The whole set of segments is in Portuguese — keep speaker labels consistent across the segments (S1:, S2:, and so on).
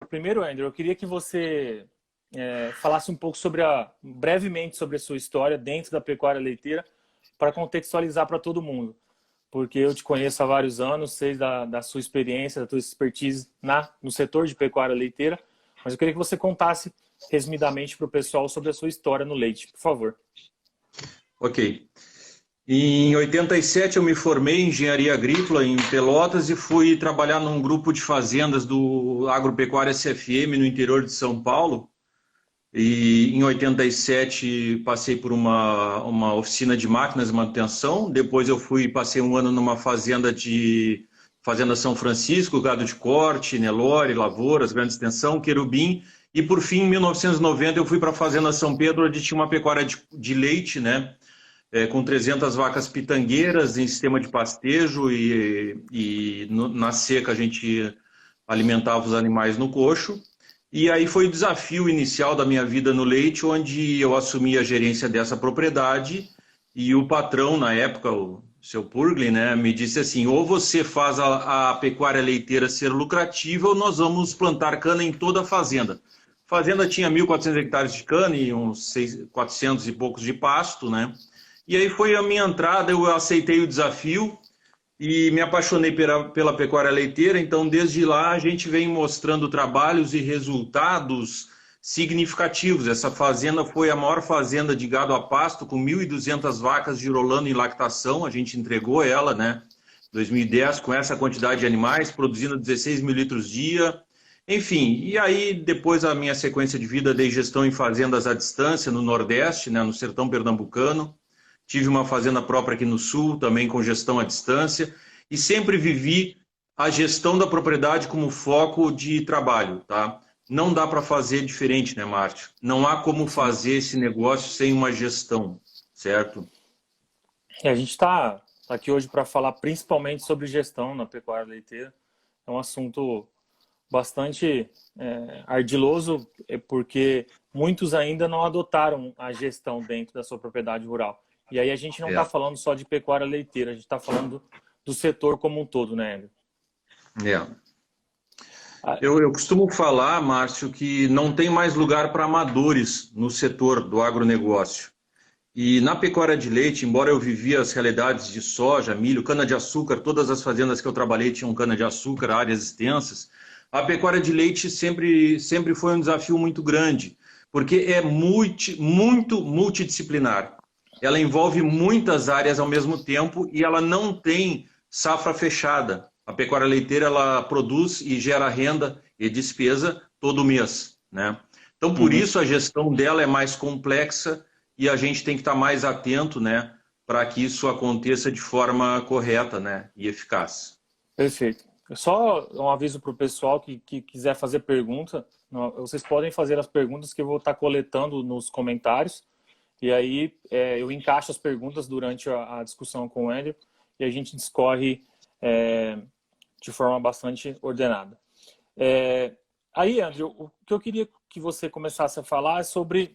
S1: primeiro, Andrew, eu queria que você falasse um pouco brevemente sobre a sua história dentro da pecuária leiteira, para contextualizar para todo mundo. Porque eu te conheço há vários anos, sei da sua experiência, da sua expertise no setor de pecuária leiteira, mas eu queria que você contasse resumidamente para o pessoal sobre a sua história no leite, por favor.
S2: Ok. Em 87 eu me formei em engenharia agrícola em Pelotas e fui trabalhar num grupo de fazendas do Agropecuária SFM no interior de São Paulo. E em 87 passei por uma oficina de máquinas de manutenção. Depois eu passei um ano numa Fazenda São Francisco, gado de corte, Nelore, lavouras, grande extensão, querubim. E por fim, em 1990 eu fui para a Fazenda São Pedro, onde tinha uma pecuária de leite, né? Com 300 vacas pitangueiras em sistema de pastejo na seca a gente alimentava os animais no coxo. E aí foi o desafio inicial da minha vida no leite, onde eu assumi a gerência dessa propriedade e o patrão, na época, o seu Purglin, né, me disse assim, ou você faz a pecuária leiteira ser lucrativa ou nós vamos plantar cana em toda a fazenda. A fazenda tinha 1.400 hectares de cana e uns 400 e poucos de pasto, né? E aí foi a minha entrada, eu aceitei o desafio e me apaixonei pela pecuária leiteira. Então, desde lá, a gente vem mostrando trabalhos e resultados significativos. Essa fazenda foi a maior fazenda de gado a pasto, com 1.200 vacas girolando em lactação. A gente entregou ela, né, em 2010, com essa quantidade de animais, produzindo 16 mil litros dia. Enfim, e aí, depois a minha sequência de vida, dei gestão em fazendas à distância, no Nordeste, né, no sertão pernambucano. Tive uma fazenda própria aqui no Sul, também com gestão à distância, e sempre vivi a gestão da propriedade como foco de trabalho, tá? Não dá para fazer diferente, né, Márcio? Não há como fazer esse negócio sem uma gestão, certo?
S1: A gente está aqui hoje para falar principalmente sobre gestão na pecuária leiteira. É um assunto bastante ardiloso, porque muitos ainda não adotaram a gestão dentro da sua propriedade rural. E aí a gente não está falando só de pecuária leiteira, a gente está falando do setor como um todo, né, Andrew?
S2: Eu costumo falar, Márcio, que não tem mais lugar para amadores no setor do agronegócio. E na pecuária de leite, embora eu vivia as realidades de soja, milho, cana-de-açúcar, todas as fazendas que eu trabalhei tinham cana-de-açúcar, áreas extensas, a pecuária de leite sempre foi um desafio muito grande, porque é muito multidisciplinar. Ela envolve muitas áreas ao mesmo tempo e ela não tem safra fechada. A pecuária leiteira ela produz e gera renda e despesa todo mês, né? Então, por isso a gestão dela é mais complexa e a gente tem que estar mais atento, né, para que isso aconteça de forma correta, né, e eficaz.
S1: Perfeito. Só um aviso para o pessoal que quiser fazer pergunta, vocês podem fazer as perguntas que eu vou estar coletando nos comentários. E aí eu encaixo as perguntas durante a discussão com o Andrew e a gente discorre de forma bastante ordenada. Aí, Andrew, o que eu queria que você começasse a falar é sobre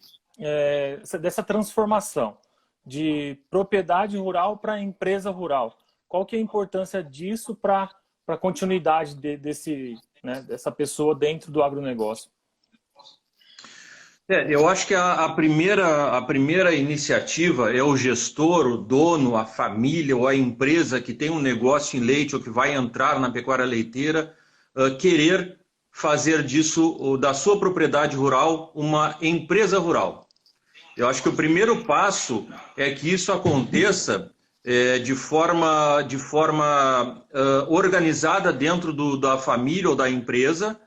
S1: dessa transformação de propriedade rural para empresa rural. Qual que é a importância disso para a continuidade dessa pessoa dentro do agronegócio?
S2: Eu acho que a primeira iniciativa é o gestor, o dono, a família ou a empresa que tem um negócio em leite ou que vai entrar na pecuária leiteira, querer fazer disso, da sua propriedade rural, uma empresa rural. Eu acho que o primeiro passo é que isso aconteça de forma organizada dentro da família ou da empresa.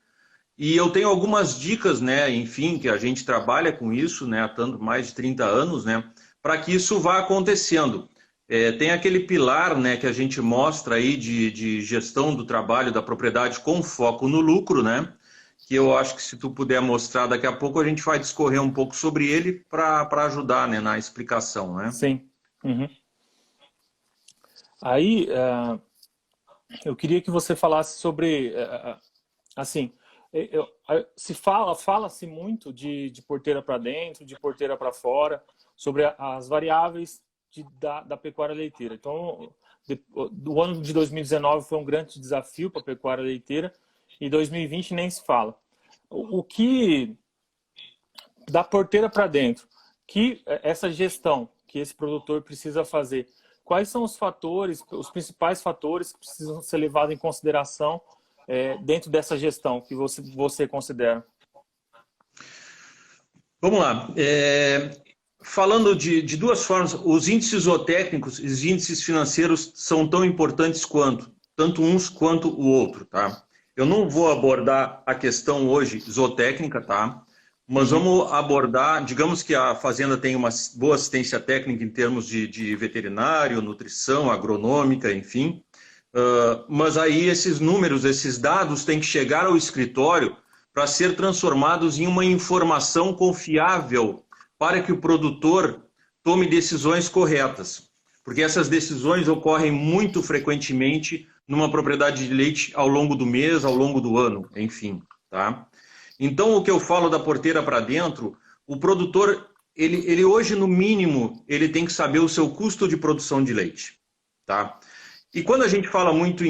S2: E eu tenho algumas dicas, né, enfim, que a gente trabalha com isso, né, há mais de 30 anos, né, para que isso vá acontecendo. Tem aquele pilar, né, que a gente mostra aí de gestão do trabalho da propriedade com foco no lucro, né, que eu acho que se tu puder mostrar daqui a pouco a gente vai discorrer um pouco sobre ele para ajudar, né, na explicação, né?
S1: Sim. Aí eu queria que você falasse sobre, assim, fala-se muito de porteira para dentro, de porteira para fora, sobre as variáveis da pecuária leiteira. Então, o ano de 2019 foi um grande desafio para a pecuária leiteira e 2020 nem se fala. o que da porteira para dentro, que essa gestão que esse produtor precisa fazer, quais são os fatores, os principais fatores que precisam ser levados em consideração dentro dessa gestão que você considera?
S2: Vamos lá. Falando de duas formas, os índices zootécnicos e os índices financeiros são tão importantes quanto, tanto uns quanto o outro, tá? Eu não vou abordar a questão hoje zootécnica, tá? Mas vamos abordar, digamos que a fazenda tem uma boa assistência técnica em termos de veterinário, nutrição, agronômica, enfim. Mas aí esses números, esses dados têm que chegar ao escritório para ser transformados em uma informação confiável para que o produtor tome decisões corretas. Porque essas decisões ocorrem muito frequentemente numa propriedade de leite ao longo do mês, ao longo do ano, enfim, tá? Então, o que eu falo da porteira para dentro, o produtor, ele hoje, no mínimo, ele tem que saber o seu custo de produção de leite, tá? E quando a gente fala muito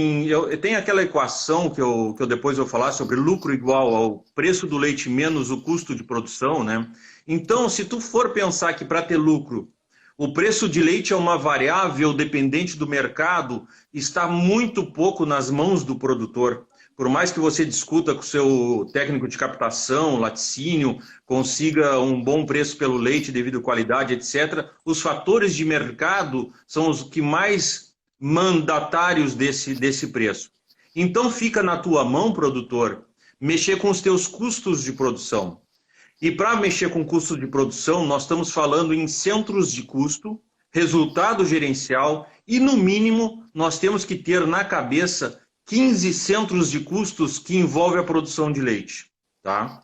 S2: tem aquela equação que eu depois vou falar sobre lucro igual ao preço do leite menos o custo de produção, né? Então, se tu for pensar que para ter lucro, o preço de leite é uma variável dependente do mercado, está muito pouco nas mãos do produtor. Por mais que você discuta com o seu técnico de captação, laticínio, consiga um bom preço pelo leite devido à qualidade, etc., os fatores de mercado são os que mais mandatários desse preço. Então fica na tua mão, produtor, mexer com os teus custos de produção. E para mexer com custos de produção, nós estamos falando em centros de custo, resultado gerencial e, no mínimo, nós temos que ter na cabeça 15 centros de custos que envolvem a produção de leite, tá?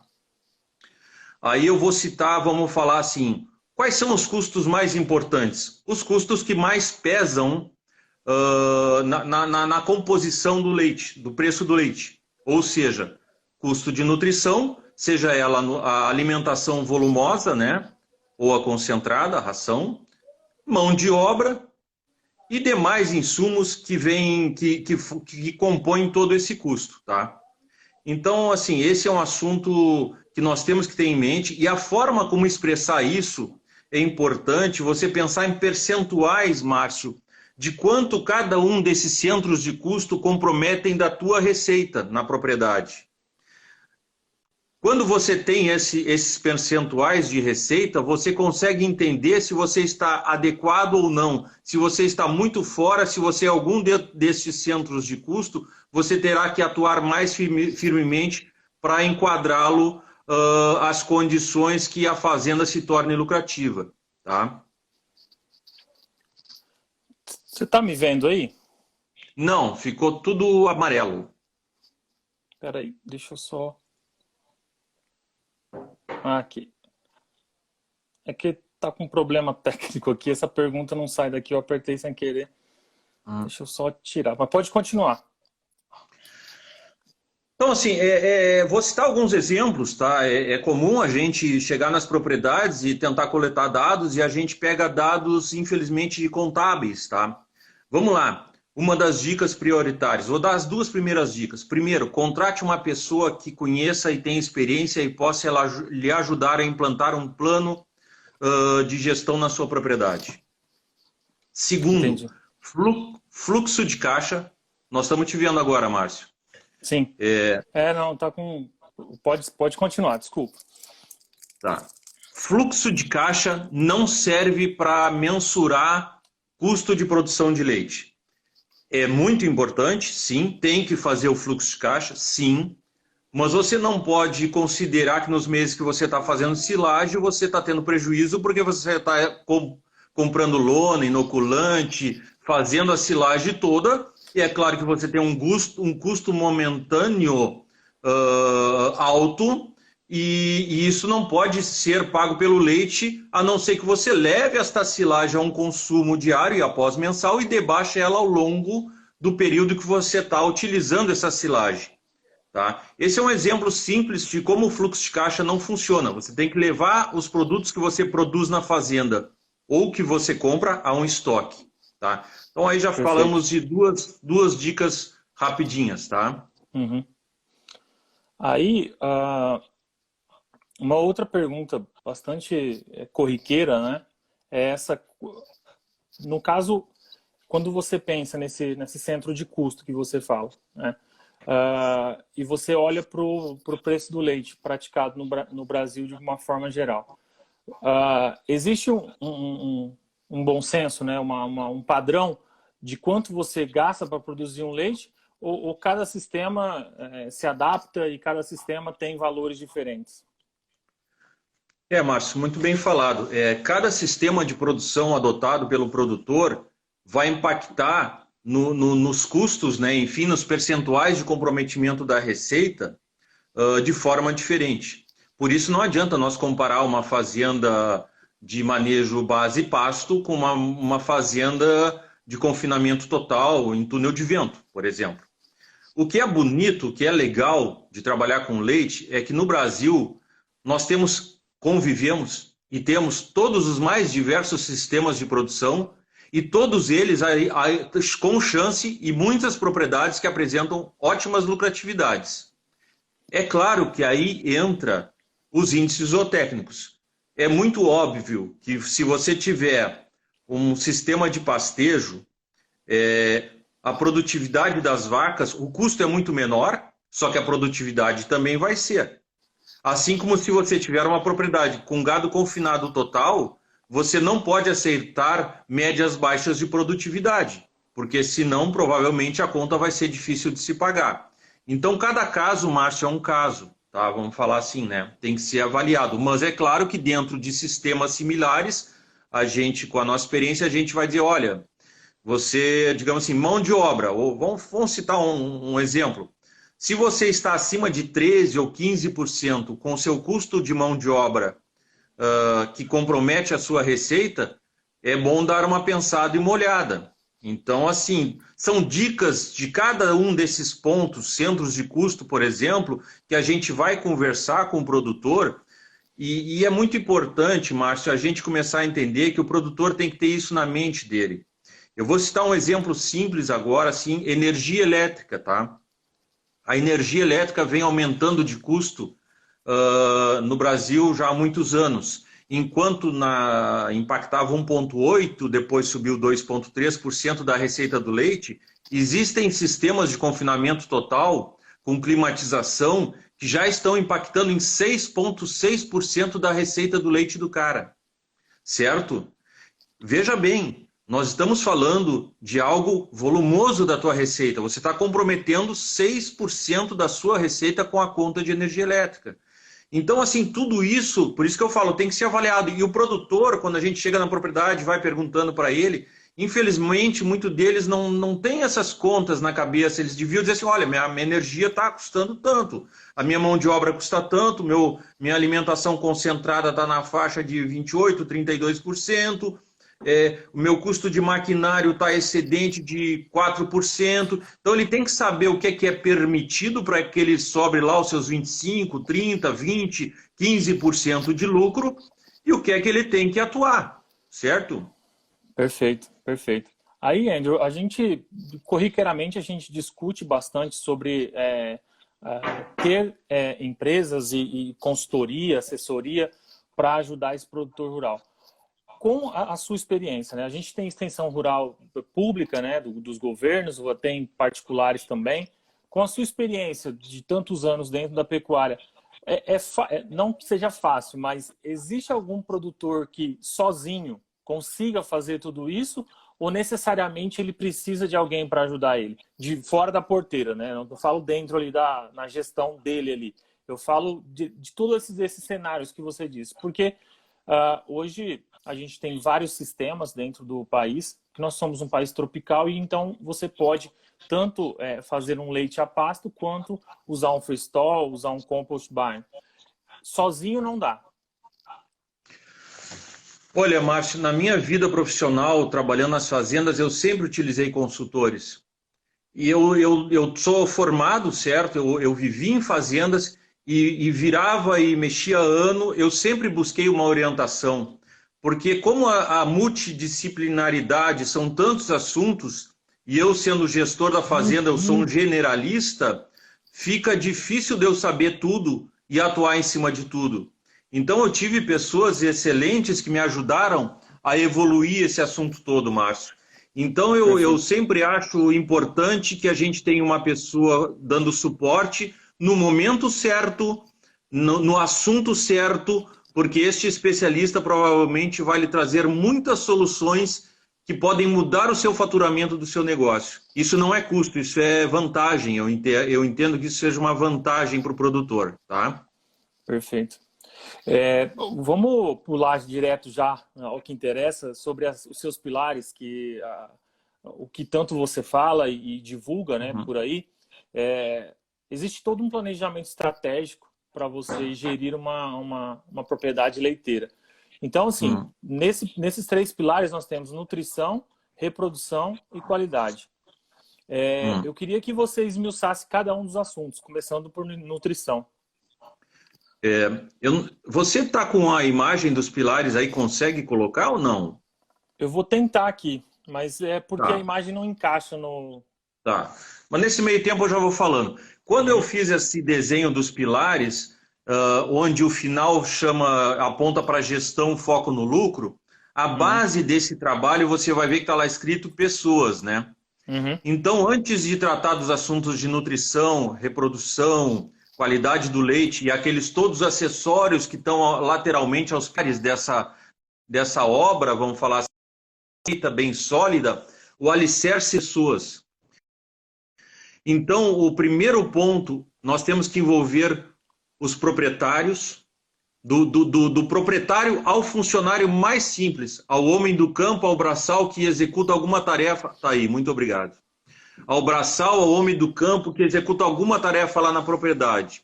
S2: Aí eu vou citar, vamos falar assim, quais são os custos mais importantes? Os custos que mais pesam na composição do leite, do preço do leite. Ou seja, custo de nutrição, seja ela a alimentação volumosa, né? Ou a concentrada, a ração, mão de obra e demais insumos que compõem todo esse custo, tá? Então, assim, esse é um assunto que nós temos que ter em mente e a forma como expressar isso é importante você pensar em percentuais, Márcio, de quanto cada um desses centros de custo comprometem da tua receita na propriedade. Quando você tem esses percentuais de receita, você consegue entender se você está adequado ou não. Se você está muito fora, se você é algum desses centros de custo, você terá que atuar mais firmemente para enquadrá-lo às condições que a fazenda se torne lucrativa. Tá?
S1: Você está me vendo aí?
S2: Não, ficou tudo amarelo.
S1: Espera aí, deixa eu só... Aqui. É que tá com um problema técnico aqui, essa pergunta não sai daqui, eu apertei sem querer. Deixa eu só tirar, mas pode continuar.
S2: Então, assim, vou citar alguns exemplos, tá? É comum a gente chegar nas propriedades e tentar coletar dados e a gente pega dados, infelizmente, contábeis, tá? Vamos lá. Uma das dicas prioritárias, vou dar as duas primeiras dicas. Primeiro, contrate uma pessoa que conheça e tenha experiência e possa lhe ajudar a implantar um plano de gestão na sua propriedade. Segundo, fluxo de caixa. Nós estamos te vendo agora, Márcio.
S1: Sim. Não, tá com... Pode continuar, desculpa.
S2: Tá. Fluxo de caixa não serve para mensurar custo de produção de leite. É muito importante, sim, tem que fazer o fluxo de caixa, sim, mas você não pode considerar que nos meses que você está fazendo silagem, você está tendo prejuízo porque você está comprando lona, inoculante, fazendo a silagem toda, e é claro que você tem um custo momentâneo alto, e isso não pode ser pago pelo leite, a não ser que você leve esta silagem a um consumo diário e após mensal e debaixe ela ao longo do período que você está utilizando essa silagem. Tá? Esse é um exemplo simples de como o fluxo de caixa não funciona. Você tem que levar os produtos que você produz na fazenda ou que você compra a um estoque. Tá? Então aí já falamos de duas dicas rapidinhas. Tá?
S1: Uhum. Aí, uma outra pergunta bastante corriqueira, né? É essa, no caso, quando você pensa nesse centro de custo que você fala, né? E você olha para o preço do leite praticado no Brasil de uma forma geral. Existe um bom senso, né? Um padrão de quanto você gasta para produzir um leite, ou cada sistema se adapta e cada sistema tem valores diferentes?
S2: Márcio, muito bem falado. Cada sistema de produção adotado pelo produtor vai impactar nos custos, né? Enfim, nos percentuais de comprometimento da receita de forma diferente. Por isso não adianta nós comparar uma fazenda de manejo base pasto com uma fazenda de confinamento total em túnel de vento, por exemplo. O que é bonito, o que é legal de trabalhar com leite é que no Brasil nós convivemos e temos todos os mais diversos sistemas de produção e todos eles com chance e muitas propriedades que apresentam ótimas lucratividades. É claro que aí entra os índices zootécnicos. É muito óbvio que se você tiver um sistema de pastejo, a produtividade das vacas, o custo é muito menor, só que a produtividade também vai ser. Assim como se você tiver uma propriedade com gado confinado total, você não pode aceitar médias baixas de produtividade, porque senão provavelmente a conta vai ser difícil de se pagar. Então cada caso, Márcio, é um caso, tá? Vamos falar assim, né? Tem que ser avaliado. Mas é claro que dentro de sistemas similares, a gente, com a nossa experiência, a gente vai dizer, olha, você, digamos assim, mão de obra, ou vamos citar um exemplo. Se você está acima de 13% ou 15% com o seu custo de mão de obra que compromete a sua receita, é bom dar uma pensada e uma olhada. Então, assim, são dicas de cada um desses pontos, centros de custo, por exemplo, que a gente vai conversar com o produtor e é muito importante, Márcio, a gente começar a entender que o produtor tem que ter isso na mente dele. Eu vou citar um exemplo simples agora, assim, energia elétrica, tá? A energia elétrica vem aumentando de custo no Brasil já há muitos anos. Enquanto impactava 1,8%, depois subiu 2,3% da receita do leite, existem sistemas de confinamento total com climatização que já estão impactando em 6,6% da receita do leite do cara. Certo? Veja bem, nós estamos falando de algo volumoso da tua receita. Você está comprometendo 6% da sua receita com a conta de energia elétrica. Então, assim, tudo isso, por isso que eu falo, tem que ser avaliado. E o produtor, quando a gente chega na propriedade, vai perguntando para ele, infelizmente, muitos deles não tem essas contas na cabeça. Eles deviam dizer assim, olha, minha energia está custando tanto, a minha mão de obra custa tanto, minha alimentação concentrada está na faixa de 28%, 32%, o meu custo de maquinário está excedente de 4%. Então ele tem que saber o que é permitido para que ele sobre lá os seus 25%, 30%, 20%, 15% de lucro e o que é que ele tem que atuar, certo?
S1: Perfeito, perfeito. Aí, Andrew, corriqueiramente, a gente discute bastante sobre ter empresas e consultoria, assessoria para ajudar esse produtor rural. Com a sua experiência, né? A gente tem extensão rural pública, né, dos governos, tem particulares também. Com a sua experiência de tantos anos dentro da pecuária, não que seja fácil, mas existe algum produtor que sozinho consiga fazer tudo isso, ou necessariamente ele precisa de alguém para ajudar ele? De fora da porteira, né? Não falo dentro ali na gestão dele ali. Eu falo de todos esses cenários que você disse. Porque hoje a gente tem vários sistemas dentro do país, que nós somos um país tropical, e então você pode tanto fazer um leite a pasto, quanto usar um freestall, usar um compost barn. Sozinho não dá.
S2: Olha, Márcio, na minha vida profissional, trabalhando nas fazendas, eu sempre utilizei consultores. E eu sou formado, certo? Eu vivi em fazendas e virava e mexia ano, eu sempre busquei uma orientação. Porque como a multidisciplinaridade são tantos assuntos, e eu sendo gestor da fazenda, eu sou um generalista, fica difícil de eu saber tudo e atuar em cima de tudo. Então eu tive pessoas excelentes que me ajudaram a evoluir esse assunto todo, Márcio. Então eu sempre acho importante que a gente tenha uma pessoa dando suporte no momento certo, no assunto certo, porque este especialista provavelmente vai lhe trazer muitas soluções que podem mudar o seu faturamento do seu negócio. Isso não é custo, isso é vantagem. Eu entendo que isso seja uma vantagem para o produtor, tá?
S1: Perfeito. Vamos pular direto já ao que interessa, sobre os seus pilares, o que tanto você fala e divulga, né, por aí. Existe todo um planejamento estratégico para você gerir uma propriedade leiteira. Então, assim, nesses 3 pilares nós temos nutrição, reprodução e qualidade. Eu queria que você esmiuçasse cada um dos assuntos, começando por nutrição.
S2: Você está com a imagem dos pilares aí, consegue colocar ou não?
S1: Eu vou tentar aqui, mas é porque a imagem não encaixa no...
S2: Tá, mas nesse meio tempo eu já vou falando. Quando eu fiz esse desenho dos pilares, onde o final aponta para gestão, foco no lucro, a base desse trabalho você vai ver que está lá escrito pessoas, né? Então, antes de tratar dos assuntos de nutrição, reprodução, qualidade do leite e todos os acessórios que estão lateralmente aos pés dessa obra, vamos falar assim, bem sólida, o alicerce pessoas. Então, o primeiro ponto, nós temos que envolver os proprietários, do proprietário ao funcionário mais simples, ao homem do campo, ao braçal que executa alguma tarefa. Tá aí, muito obrigado. Ao braçal, ao homem do campo que executa alguma tarefa lá na propriedade.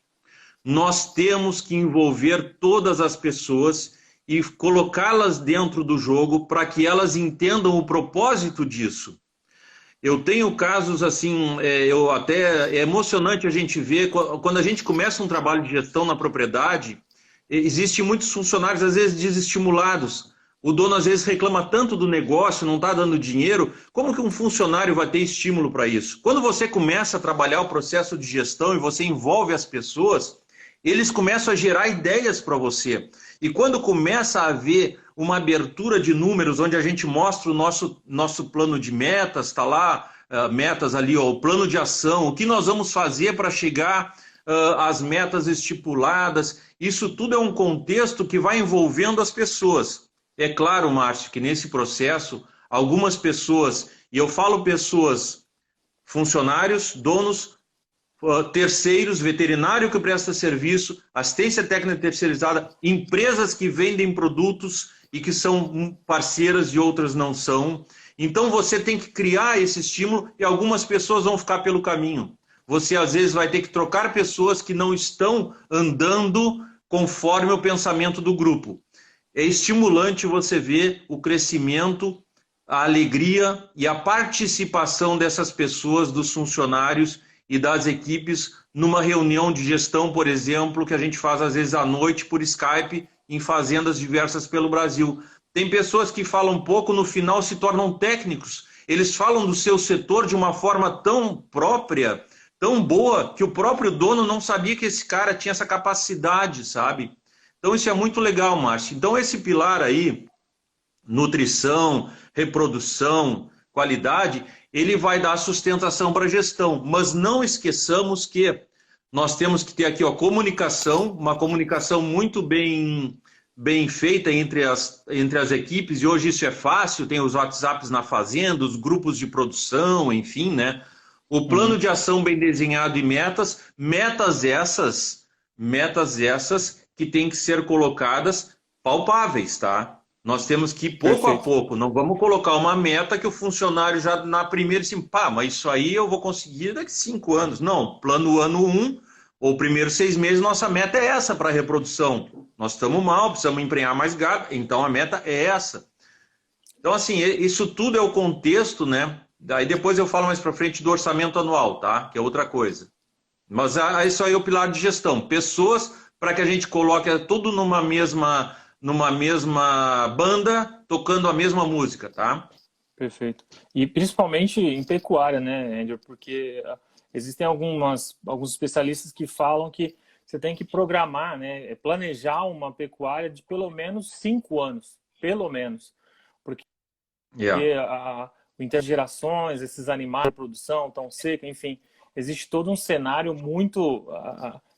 S2: Nós temos que envolver todas as pessoas e colocá-las dentro do jogo para que elas entendam o propósito disso. Eu tenho casos assim, é emocionante a gente ver, quando a gente começa um trabalho de gestão na propriedade, existem muitos funcionários, às vezes, desestimulados. O dono, às vezes, reclama tanto do negócio, não está dando dinheiro. Como que um funcionário vai ter estímulo para isso? Quando você começa a trabalhar o processo de gestão e você envolve as pessoas, eles começam a gerar ideias para você. E quando começa a haver uma abertura de números, onde a gente mostra o nosso plano de metas, está lá, metas ali, ó, o plano de ação, o que nós vamos fazer para chegar às metas estipuladas, isso tudo é um contexto que vai envolvendo as pessoas. É claro, Márcio, que nesse processo, algumas pessoas, e eu falo pessoas, funcionários, donos, terceiros, veterinário que presta serviço, assistência técnica terceirizada, empresas que vendem produtos e que são parceiras e outras não são. Então você tem que criar esse estímulo e algumas pessoas vão ficar pelo caminho. Você às vezes vai ter que trocar pessoas que não estão andando conforme o pensamento do grupo. É estimulante você ver o crescimento, a alegria e a participação dessas pessoas, dos funcionários e das equipes numa reunião de gestão, por exemplo, que a gente faz às vezes à noite por Skype em fazendas diversas pelo Brasil. Tem pessoas que falam pouco, no final se tornam técnicos. Eles falam do seu setor de uma forma tão própria, tão boa, que o próprio dono não sabia que esse cara tinha essa capacidade, sabe? Então isso é muito legal, Márcio. Então esse pilar aí, nutrição, reprodução, qualidade, ele vai dar sustentação para a gestão. Mas não esqueçamos que nós temos que ter aqui a comunicação, uma comunicação muito bem feita entre as equipes, e hoje isso é fácil, tem os WhatsApps na fazenda, os grupos de produção, enfim, né? O plano de ação bem desenhado e metas essas que têm que ser colocadas palpáveis, tá? Nós temos que ir pouco a pouco, não vamos colocar uma meta que o funcionário já na primeira, assim, pá, mas isso aí eu vou conseguir daqui 5 anos. Não, plano ano 1, ou primeiros 6 meses, nossa meta é essa para a reprodução. Nós estamos mal, precisamos emprenhar mais gado, então a meta é essa. Então, assim, isso tudo é o contexto, né? Daí depois eu falo mais para frente do orçamento anual, tá? Que é outra coisa. Mas isso aí é o pilar de gestão. Pessoas para que a gente coloque tudo numa mesma banda, tocando a mesma música, tá?
S1: Perfeito. E principalmente em pecuária, né, Andrew? Porque existem alguns especialistas que falam que você tem que programar, né, planejar uma pecuária de pelo menos 5 anos, pelo menos, porque o intergerações, esses animais de produção tão seca, enfim, existe todo um cenário muito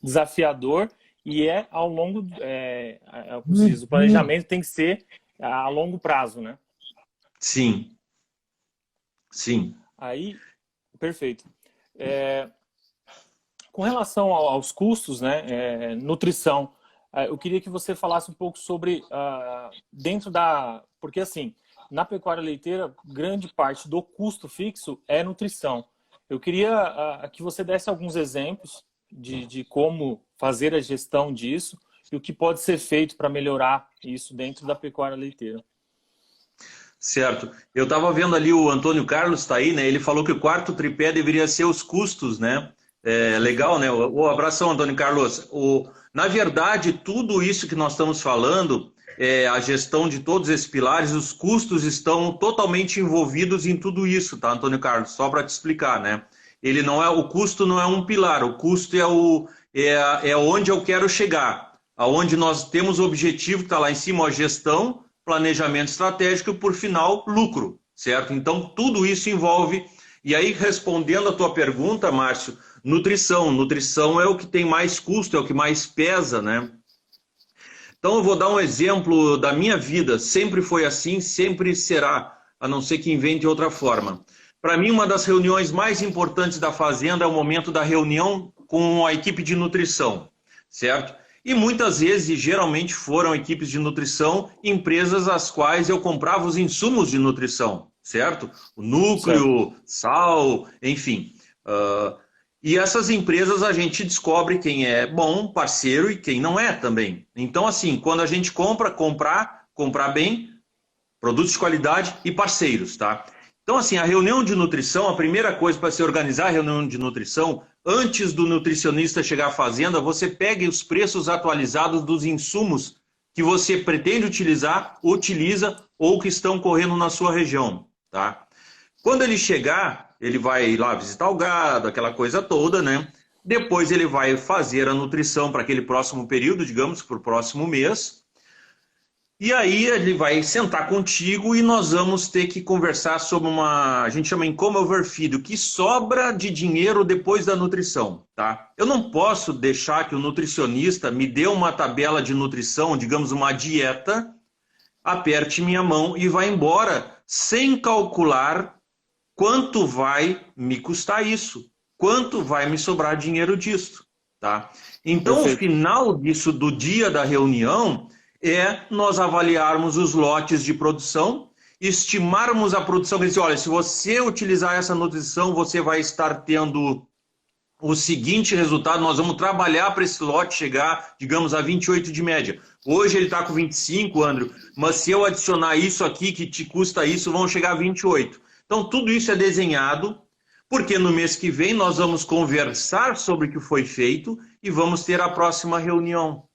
S1: desafiador e ao longo, como se diz, o planejamento tem que ser a longo prazo, né?
S2: Sim, sim.
S1: Aí, perfeito. Com relação aos custos, né, nutrição, eu queria que você falasse um pouco sobre porque assim, na pecuária leiteira, grande parte do custo fixo é nutrição. Eu queria que você desse alguns exemplos de como fazer a gestão disso e o que pode ser feito para melhorar isso dentro da pecuária leiteira.
S2: Certo. Eu estava vendo ali o Antônio Carlos está aí, né? Ele falou que o quarto tripé deveria ser os custos, né? Legal, né? O abração, Antônio Carlos. Na verdade, tudo isso que nós estamos falando, a gestão de todos esses pilares, os custos estão totalmente envolvidos em tudo isso, tá, Antônio Carlos? Só para te explicar, né? O custo não é um pilar, o custo é onde eu quero chegar, aonde nós temos o objetivo que está lá em cima, a gestão, planejamento estratégico e, por final, lucro, certo? Então, tudo isso envolve. E aí, respondendo a tua pergunta, Márcio, nutrição. Nutrição é o que tem mais custo, é o que mais pesa, né? Então, eu vou dar um exemplo da minha vida. Sempre foi assim, sempre será, a não ser que invente outra forma. Para mim, uma das reuniões mais importantes da fazenda é o momento da reunião com a equipe de nutrição, certo? E muitas vezes, e geralmente foram equipes de nutrição, empresas às quais eu comprava os insumos de nutrição, certo? O núcleo, certo. Sal, enfim. E essas empresas a gente descobre quem é bom, parceiro e quem não é também. Então, assim, quando a gente comprar bem, produtos de qualidade e parceiros, tá? Então, assim, a reunião de nutrição, a primeira coisa para se organizar a reunião de nutrição, antes do nutricionista chegar à fazenda, você pegue os preços atualizados dos insumos que você pretende utilizar, utiliza ou que estão correndo na sua região, tá? Quando ele chegar, ele vai lá visitar o gado, aquela coisa toda, né? Depois ele vai fazer a nutrição para aquele próximo período, digamos, para o próximo mês. E aí ele vai sentar contigo e nós vamos ter que conversar sobre a gente chama em cover feed, o que sobra de dinheiro depois da nutrição, tá? Eu não posso deixar que o nutricionista me dê uma tabela de nutrição, digamos uma dieta, aperte minha mão e vá embora, sem calcular quanto vai me custar isso, quanto vai me sobrar dinheiro disso, tá? Então, perfeito. O final disso, do dia da reunião, nós avaliarmos os lotes de produção, estimarmos a produção, quer dizer, olha, se você utilizar essa nutrição, você vai estar tendo o seguinte resultado, nós vamos trabalhar para esse lote chegar, digamos, a 28 de média. Hoje ele está com 25, André, mas se eu adicionar isso aqui, que te custa isso, vão chegar a 28. Então, tudo isso é desenhado, porque no mês que vem nós vamos conversar sobre o que foi feito e vamos ter a próxima reunião.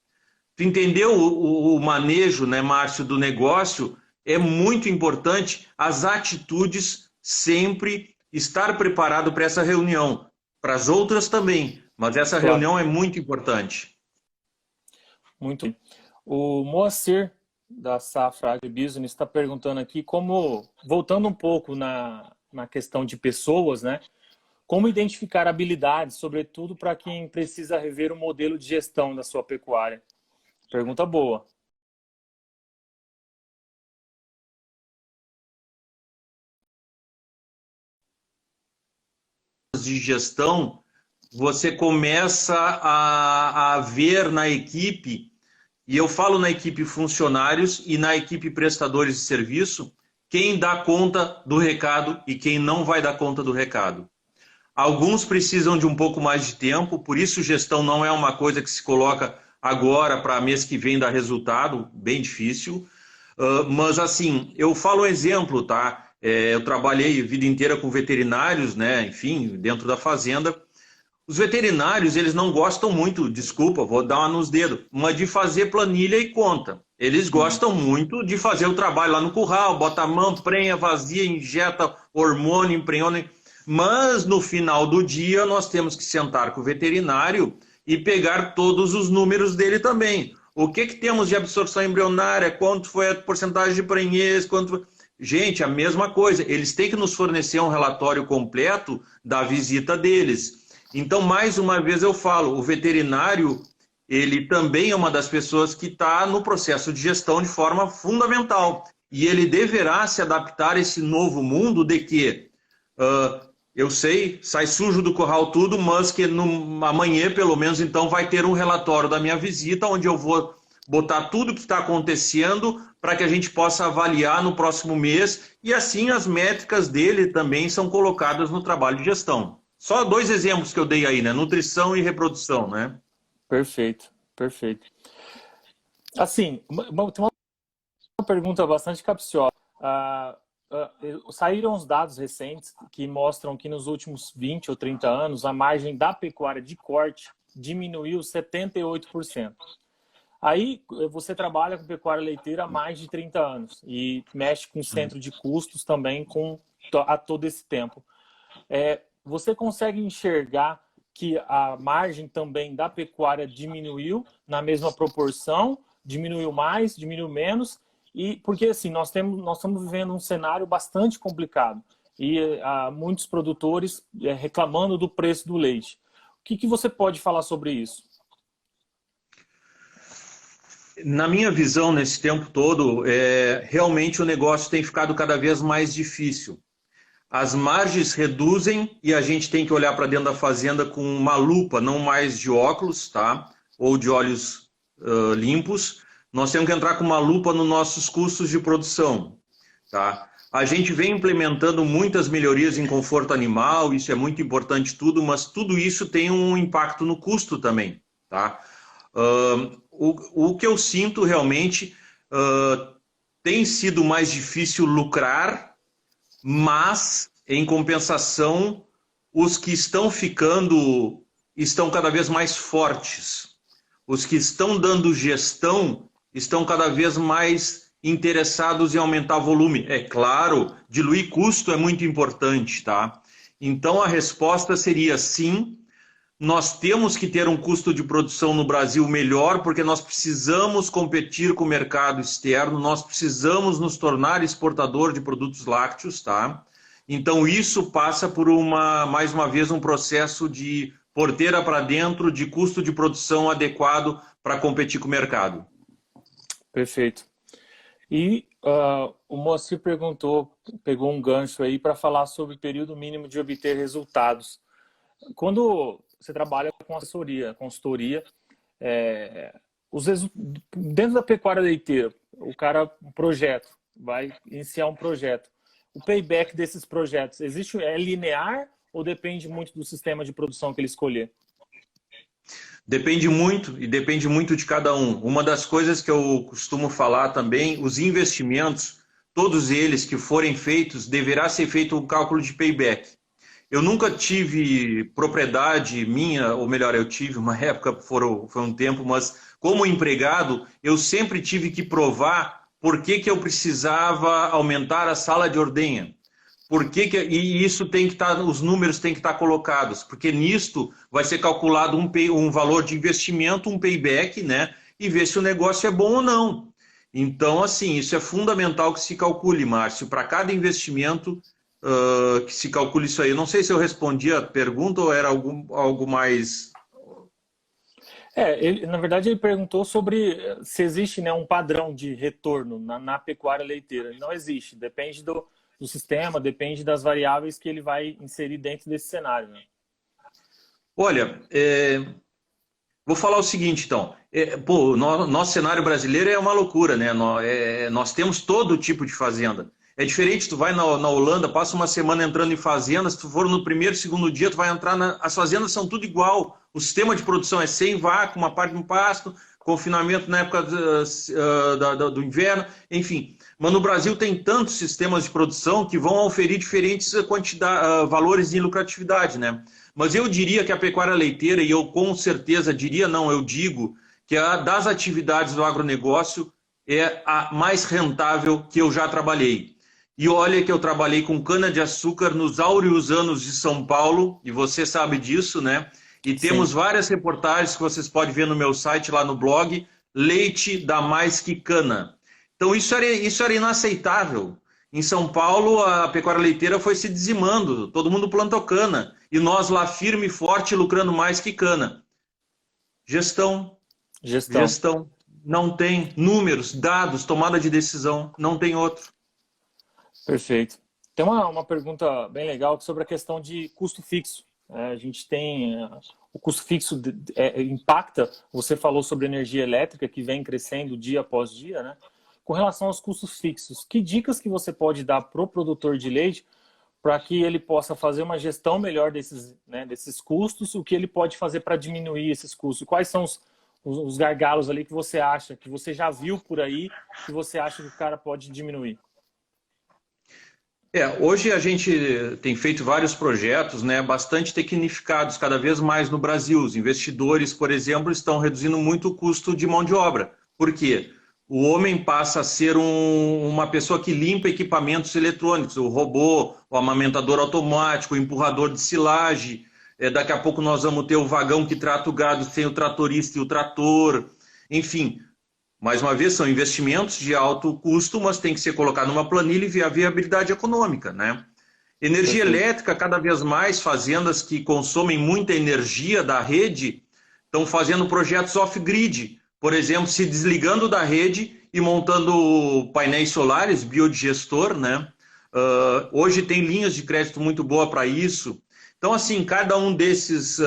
S2: Tu entendeu o manejo, né, Márcio, do negócio? É muito importante as atitudes sempre estar preparado para essa reunião. Para as outras também, mas essa reunião é muito importante.
S1: Muito. O Moacir, da Safra Agribusiness, está perguntando aqui voltando um pouco na questão de pessoas, né? Como identificar habilidades, sobretudo para quem precisa rever o modelo de gestão da sua pecuária? Pergunta boa.
S2: De gestão, você começa a ver na equipe, e eu falo na equipe funcionários e na equipe prestadores de serviço, quem dá conta do recado e quem não vai dar conta do recado. Alguns precisam de um pouco mais de tempo, por isso gestão não é uma coisa que se coloca agora para mês que vem dar resultado, bem difícil. Mas assim, eu falo um exemplo, tá? Eu trabalhei a vida inteira com veterinários, né? Enfim, dentro da fazenda. Os veterinários, eles não gostam muito, desculpa, vou dar uma nos dedos, mas de fazer planilha e conta. Eles gostam muito de fazer o trabalho lá no curral, bota a mão, prenha, vazia, injeta hormônio, emprenhone. Mas no final do dia nós temos que sentar com o veterinário e pegar todos os números dele também. O que temos de absorção embrionária, quanto foi a porcentagem de prenhez, quanto... Gente, a mesma coisa, eles têm que nos fornecer um relatório completo da visita deles. Então, mais uma vez eu falo, o veterinário, ele também é uma das pessoas que está no processo de gestão de forma fundamental. E ele deverá se adaptar a esse novo mundo de que, eu sei, sai sujo do curral tudo, mas que amanhã, pelo menos, então, vai ter um relatório da minha visita, onde eu vou botar tudo o que está acontecendo para que a gente possa avaliar no próximo mês, e assim as métricas dele também são colocadas no trabalho de gestão. Só 2 exemplos que eu dei aí, né? Nutrição e reprodução, né?
S1: Perfeito, perfeito. Assim, tem uma pergunta bastante capciosa. Saíram os dados recentes que mostram que nos últimos 20 ou 30 anos a margem da pecuária de corte diminuiu 78%. Aí você trabalha com pecuária leiteira há mais de 30 anos e mexe com centro de custos também há todo esse tempo. Você consegue enxergar que a margem também da pecuária diminuiu na mesma proporção, diminuiu mais, diminuiu menos? E porque assim, nós estamos vivendo um cenário bastante complicado e há muitos produtores reclamando do preço do leite. O que você pode falar sobre isso?
S2: Na minha visão, nesse tempo todo, realmente o negócio tem ficado cada vez mais difícil. As margens reduzem e a gente tem que olhar para dentro da fazenda com uma lupa, não mais de óculos, tá? Ou de olhos limpos. Nós temos que entrar com uma lupa nos nossos custos de produção, tá? A gente vem implementando muitas melhorias em conforto animal, isso é muito importante tudo, mas tudo isso tem um impacto no custo também, tá? O que eu sinto realmente tem sido mais difícil lucrar, mas em compensação os que estão ficando estão cada vez mais fortes. Os que estão dando gestão estão cada vez mais interessados em aumentar volume. É claro, diluir custo é muito importante, tá? Então a resposta seria sim. Nós temos que ter um custo de produção no Brasil melhor, porque nós precisamos competir com o mercado externo, nós precisamos nos tornar exportador de produtos lácteos, tá? Então isso passa por mais uma vez, um processo de porteira para dentro, de custo de produção adequado para competir com o mercado.
S1: Perfeito. E o Moacir pegou um gancho aí para falar sobre o período mínimo de obter resultados. Quando você trabalha com assessoria, consultoria, dentro da pecuária leiteira, o cara, vai iniciar um projeto. O payback desses projetos, é linear ou depende muito do sistema de produção que ele escolher?
S2: Depende muito, e depende muito de cada um. Uma das coisas que eu costumo falar também, os investimentos, todos eles que forem feitos, deverá ser feito um cálculo de payback. Eu nunca tive propriedade minha, ou melhor, eu tive uma época, foi um tempo, mas como empregado, eu sempre tive que provar por que eu precisava aumentar a sala de ordenha. E isso tem que estar, os números têm que estar colocados, porque nisto vai ser calculado um valor de investimento, um payback, né? E ver se o negócio é bom ou não. Então, assim, isso é fundamental que se calcule, Márcio, para cada investimento. Que se calcule isso aí. Eu não sei se eu respondi a pergunta ou era algo mais...
S1: Na verdade, ele perguntou sobre se existe, né, um padrão de retorno na pecuária leiteira. Não existe, depende do sistema, depende das variáveis que ele vai inserir dentro desse cenário, né?
S2: Olha, vou falar o seguinte, então. Nosso cenário brasileiro é uma loucura, né? Nós temos todo tipo de fazenda. É diferente, tu vai na Holanda, passa uma semana entrando em fazendas, se tu for no primeiro, segundo dia, tu vai entrar as fazendas são tudo igual. O sistema de produção é sem vácuo, uma parte no pasto, confinamento na época do inverno, enfim. Mas no Brasil tem tantos sistemas de produção que vão oferir diferentes valores de lucratividade, né? Mas eu diria que a pecuária leiteira, e eu com certeza diria, não, eu digo, que das atividades do agronegócio é a mais rentável que eu já trabalhei. E olha que eu trabalhei com cana-de-açúcar nos áureos anos de São Paulo, e você sabe disso, né? E
S1: Sim,
S2: temos várias reportagens que vocês podem ver no meu site, lá no blog, Leite dá mais que cana. Então isso era inaceitável. Em São Paulo, a pecuária leiteira foi se dizimando, todo mundo plantou cana, e nós lá firme e forte lucrando mais que cana. Gestão,
S1: gestão.
S2: gestão, não tem números, dados, tomada de decisão, não tem outro.
S1: Perfeito. Tem uma pergunta bem legal sobre a questão de custo fixo. A gente tem o custo fixo impacta. Você falou sobre energia elétrica que vem crescendo dia após dia, né? Com relação aos custos fixos, que dicas que você pode dar para o produtor de leite para que ele possa fazer uma gestão melhor desses, né, desses custos? O que ele pode fazer para diminuir esses custos? Quais são os gargalos ali que você acha, que você já viu por aí, que você acha que o cara pode diminuir?
S2: Hoje a gente tem feito vários projetos, né, bastante tecnificados, cada vez mais no Brasil. Os investidores, por exemplo, estão reduzindo muito o custo de mão de obra. Por quê? O homem passa a ser uma pessoa que limpa equipamentos eletrônicos, o robô, o amamentador automático, o empurrador de silagem. Daqui a pouco nós vamos ter o vagão que trata o gado sem o tratorista e o trator. Enfim, mais uma vez, são investimentos de alto custo, mas tem que ser colocado numa planilha e ver a viabilidade econômica, né? Energia
S1: Perfeito.
S2: elétrica, cada vez mais, fazendas que consomem muita energia da rede estão fazendo projetos off-grid, por exemplo, se desligando da rede e montando painéis solares, biodigestor, né? Hoje tem linhas de crédito muito boa para isso. Então, assim, cada um desses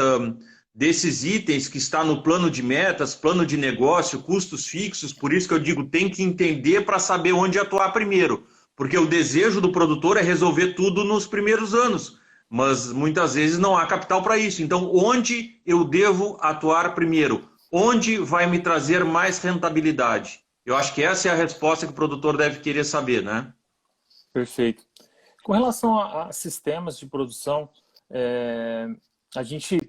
S2: itens que está no plano de metas, plano de negócio, custos fixos, por isso que eu digo, tem que entender para saber onde atuar primeiro, porque o desejo do produtor é resolver tudo nos primeiros anos, mas muitas vezes não há capital para isso. Então, onde eu devo atuar primeiro? Onde vai me trazer mais rentabilidade? Eu acho que essa é a resposta que o produtor deve querer saber, né?
S1: Perfeito. Com relação a sistemas de produção, a gente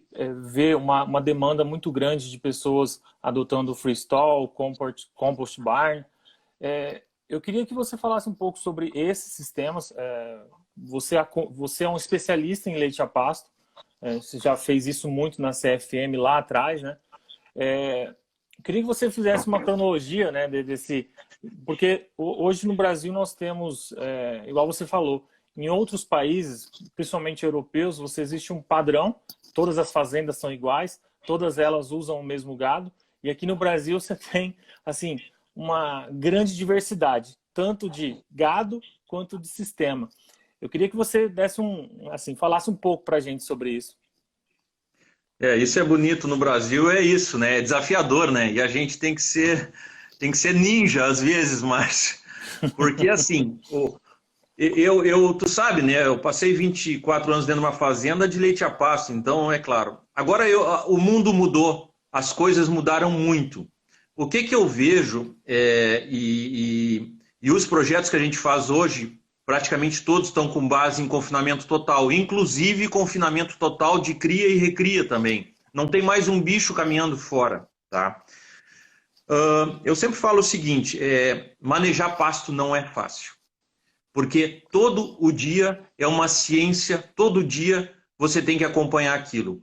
S1: vê uma demanda muito grande de pessoas adotando o freestall, compost barn. Eu queria que você falasse um pouco sobre esses sistemas. Você é um especialista em leite a pasto. Você já fez isso muito na CFM lá atrás, né? Eu queria que você fizesse uma cronologia, né, porque hoje no Brasil nós temos, igual você falou, em outros países, principalmente europeus, existe um padrão, todas as fazendas são iguais, todas elas usam o mesmo gado, e aqui no Brasil você tem, assim, uma grande diversidade, tanto de gado quanto de sistema. Eu queria que você falasse um pouco para a gente sobre isso.
S2: Isso é bonito no Brasil, é isso, né? É desafiador, né? E a gente tem que ser ninja às vezes, mas porque assim, tu sabe, né? Eu passei 24 anos dentro de uma fazenda de leite a pasto, então é claro. Agora o mundo mudou, as coisas mudaram muito. O que eu vejo e os projetos que a gente faz hoje, praticamente todos estão com base em confinamento total, inclusive confinamento total de cria e recria também. Não tem mais um bicho caminhando fora, tá? Eu sempre falo o seguinte, manejar pasto não é fácil, porque todo o dia é uma ciência, todo dia você tem que acompanhar aquilo.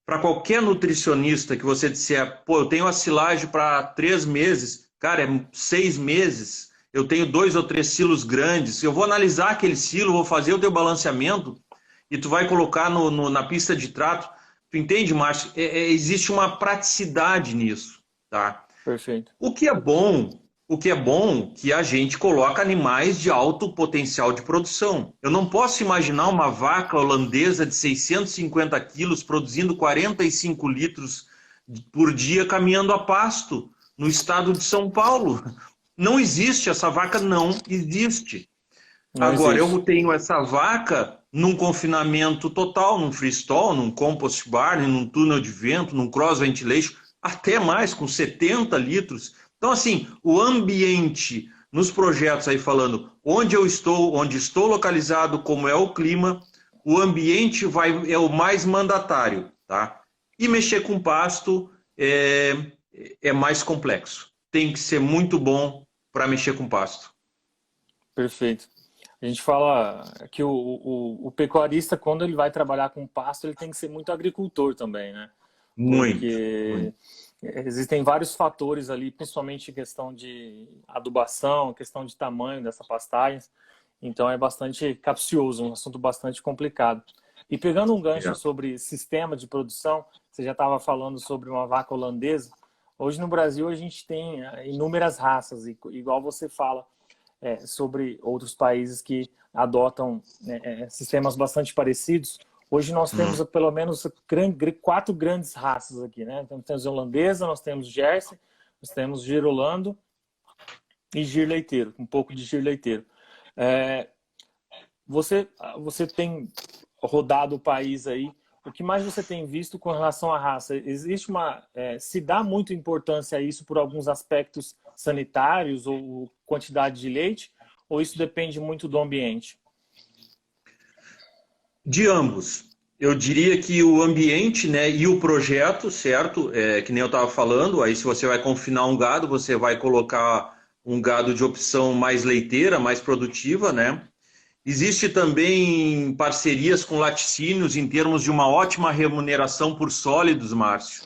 S2: Para qualquer nutricionista que você disser, pô, eu tenho a silagem para 3 meses, cara, é 6 meses, eu tenho 2 ou 3 silos grandes, eu vou analisar aquele silo, vou fazer o teu balanceamento e tu vai colocar na pista de trato. Tu entende, Márcio? Existe uma praticidade nisso, tá?
S1: Perfeito.
S2: O que é bom que a gente coloca animais de alto potencial de produção. Eu não posso imaginar uma vaca holandesa de 650 quilos produzindo 45 litros por dia caminhando a pasto no estado de São Paulo. Não existe, essa vaca não existe.
S1: Não
S2: Agora,
S1: existe.
S2: eu tenho essa vaca num confinamento total, num freestall, num compost barn, num túnel de vento, num cross ventilation, até mais, com 70 litros. Então, assim, o ambiente nos projetos aí falando onde estou localizado, como é o clima, o ambiente é o mais mandatário, tá? E mexer com pasto é mais complexo. Tem que ser muito bom para mexer com pasto.
S1: Perfeito. A gente fala que o pecuarista, quando ele vai trabalhar com pasto, ele tem que ser muito agricultor também, né?
S2: Muito,
S1: Porque
S2: muito.
S1: existem vários fatores ali, principalmente questão de adubação, questão de tamanho dessa pastagem. Então é bastante capcioso, um assunto bastante complicado. E pegando um gancho
S2: É.
S1: sobre sistema de produção, você já estava falando sobre uma vaca holandesa. Hoje no Brasil a gente tem inúmeras raças, igual você fala sobre outros países que adotam sistemas bastante parecidos. Hoje nós temos pelo menos 4 grandes raças aqui, né? Então, temos a holandesa, nós temos Jersey, nós temos Gir Holando e Gir Leiteiro, um pouco de Gir Leiteiro. Você tem rodado o país aí, o que mais você tem visto com relação à raça? Existe se dá muita importância a isso por alguns aspectos sanitários ou quantidade de leite, ou isso depende muito do ambiente?
S2: De ambos. Eu diria que o ambiente, né, e o projeto, certo? Que nem eu estava falando, aí se você vai confinar um gado, você vai colocar um gado de opção mais leiteira, mais produtiva, né? Existe também parcerias com laticínios em termos de uma ótima remuneração por sólidos, Márcio.